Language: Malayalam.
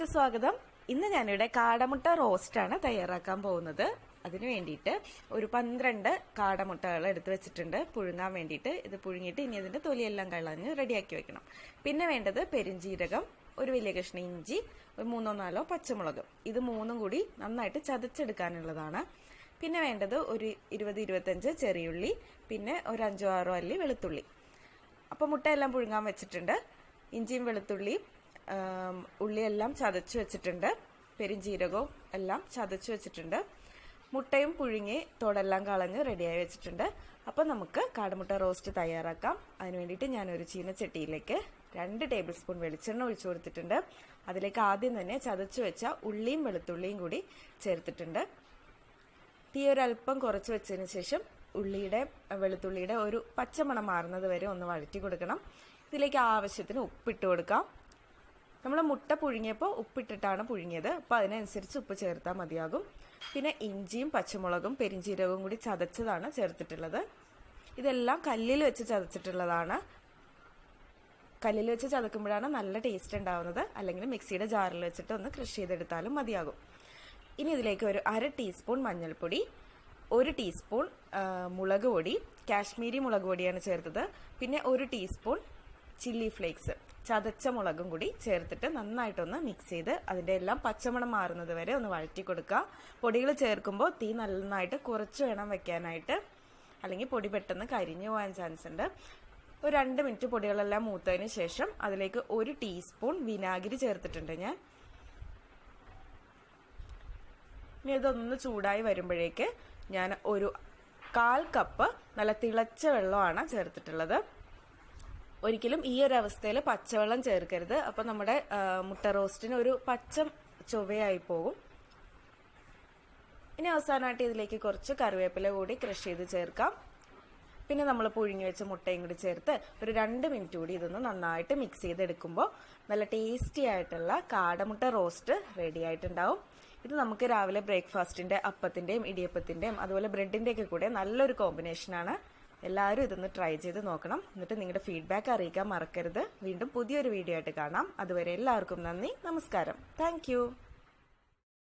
വീഡിയോയിലേക്ക് സ്വാഗതം. ഇന്ന് ഞാനിവിടെ കാടമുട്ട റോസ്റ്റാണ് തയ്യാറാക്കാൻ പോകുന്നത്. അതിനു വേണ്ടിയിട്ട് ഒരു 12 കാടമുട്ടകൾ എടുത്ത് വെച്ചിട്ടുണ്ട് പുഴുങ്ങാൻ വേണ്ടിയിട്ട്. ഇത് പുഴുങ്ങിയിട്ട് ഇനി അതിന്റെ തൊലിയെല്ലാം കളഞ്ഞ് റെഡിയാക്കി വെക്കണം. പിന്നെ വേണ്ടത് പെരിഞ്ജീരകം, ഒരു വലിയ കഷ്ണം ഇഞ്ചി, ഒരു 3-4 പച്ചമുളക്. ഇത് മൂന്നും കൂടി നന്നായിട്ട് ചതച്ചെടുക്കാനുള്ളതാണ്. പിന്നെ വേണ്ടത് ഒരു 20-25 ചെറിയുള്ളി, പിന്നെ ഒരു 5-6 അല്ലി വെളുത്തുള്ളി. അപ്പോൾ മുട്ടയെല്ലാം പുഴുങ്ങാൻ വെച്ചിട്ടുണ്ട്. ഇഞ്ചിയും വെളുത്തുള്ളിയും ഉള്ളിയെല്ലാം ചതച്ചു വെച്ചിട്ടുണ്ട്. പെരിഞ്ജീരകവും എല്ലാം ചതച്ചു വെച്ചിട്ടുണ്ട്. മുട്ടയും പുഴുങ്ങി തോടെല്ലാം കളഞ്ഞ് റെഡിയായി വെച്ചിട്ടുണ്ട്. അപ്പം നമുക്ക് കാടമുട്ട റോസ്റ്റ് തയ്യാറാക്കാം. അതിന് വേണ്ടിയിട്ട് ഞാനൊരു ചീനച്ചട്ടിയിലേക്ക് 2 ടേബിൾ സ്പൂൺ വെളിച്ചെണ്ണ ഒഴിച്ചു കൊടുത്തിട്ടുണ്ട്. അതിലേക്ക് ആദ്യം തന്നെ ചതച്ചു വെച്ച ഉള്ളിയും വെളുത്തുള്ളിയും കൂടി ചേർത്തിട്ടുണ്ട്. തീ ഒരല്പം കുറച്ച് വെച്ചതിന് ശേഷം വെളുത്തുള്ളിയുടെ ഒരു പച്ചമണം മാറുന്നത് വരെ ഒന്ന് വഴറ്റി കൊടുക്കണം. ഇതിലേക്ക് ആവശ്യത്തിന് ഉപ്പിട്ട് കൊടുക്കാം. നമ്മൾ മുട്ട പുഴുങ്ങിയപ്പോൾ ഉപ്പിട്ടിട്ടാണ് പുഴുങ്ങിയത്, അപ്പോൾ അതിനനുസരിച്ച് ഉപ്പ് ചേർത്താൽ മതിയാകും. പിന്നെ ഇഞ്ചിയും പച്ചമുളകും പെരിഞ്ജീരകവും കൂടി ചതച്ചതാണ് ചേർത്തിട്ടുള്ളത്. ഇതെല്ലാം കല്ലിൽ വെച്ച് ചതച്ചിട്ടുള്ളതാണ്. കല്ലിൽ വെച്ച് ചതക്കുമ്പോഴാണ് നല്ല ടേസ്റ്റ് ഉണ്ടാവുന്നത്. അല്ലെങ്കിൽ മിക്സിയുടെ ജാറിൽ വെച്ചിട്ട് ഒന്ന് ക്രഷ് ചെയ്തെടുത്താലും മതിയാകും. ഇനി ഇതിലേക്ക് ഒരു 1/2 ടീസ്പൂൺ മഞ്ഞൾപ്പൊടി, 1 ടീസ്പൂൺ മുളക് പൊടി, കാശ്മീരി മുളക് പൊടിയാണ് ചേർത്തത്. പിന്നെ 1 ടീസ്പൂൺ ചില്ലി ഫ്ലേക്സ്, ചതച്ച മുളകും കൂടി ചേർത്തിട്ട് നന്നായിട്ടൊന്ന് മിക്സ് ചെയ്ത് അതിന്റെ എല്ലാം പച്ചമണം മാറുന്നത് വരെ ഒന്ന് വഴറ്റി കൊടുക്കുക. പൊടികൾ ചേർക്കുമ്പോൾ തീ നന്നായിട്ട് കുറച്ച് വേണം വെക്കാനായിട്ട്, അല്ലെങ്കിൽ പൊടി പെട്ടെന്ന് കരിഞ്ഞു പോകാൻ ചാൻസ് ഉണ്ട്. ഒരു 2 മിനിറ്റ് പൊടികളെല്ലാം മൂത്തതിന് ശേഷം അതിലേക്ക് 1 ടീസ്പൂൺ വിനാഗിരി ചേർത്തിട്ടുണ്ട് ഞാൻ. ഇനി ഇതൊന്ന് ചൂടായി വരുമ്പോഴേക്ക് ഞാൻ ഒരു 1/4 കപ്പ് നല്ല തിളച്ച വെള്ളമാണ് ചേർത്തിട്ടുള്ളത്. ഒരിക്കലും ഈ ഒരു അവസ്ഥയിൽ പച്ചവെള്ളം ചേർക്കരുത്. അപ്പൊ നമ്മുടെ മുട്ട റോസ്റ്റിന് ഒരു പച്ച ചൊവയായി പോകും. ഇനി അവസാനമായിട്ട് ഇതിലേക്ക് കുറച്ച് കറിവേപ്പില കൂടി ക്രഷ് ചെയ്ത് ചേർക്കാം. പിന്നെ നമ്മൾ പുഴുങ്ങി വെച്ച മുട്ടയും കൂടി ചേർത്ത് ഒരു 2 മിനിറ്റ് കൂടി ഇതൊന്ന് നന്നായിട്ട് മിക്സ് ചെയ്തെടുക്കുമ്പോൾ നല്ല ടേസ്റ്റി ആയിട്ടുള്ള കാടമുട്ട റോസ്റ്റ് റെഡി ആയിട്ടുണ്ടാവും. ഇത് നമുക്ക് രാവിലെ ബ്രേക്ക്ഫാസ്റ്റിന്റെ അപ്പത്തിന്റെയും ഇടിയപ്പത്തിന്റെയും അതുപോലെ ബ്രെഡിന്റെ ഒക്കെ കൂടെ നല്ലൊരു കോമ്പിനേഷനാണ്. എല്ലാവരും ഇതൊന്ന് ട്രൈ ചെയ്ത് നോക്കണം. എന്നിട്ട് നിങ്ങളുടെ ഫീഡ്ബാക്ക് അറിയിക്കാൻ മറക്കരുത്. വീണ്ടും പുതിയൊരു വീഡിയോ ആയിട്ട് കാണാം. അതുവരെ എല്ലാവർക്കും നന്ദി, നമസ്കാരം. താങ്ക്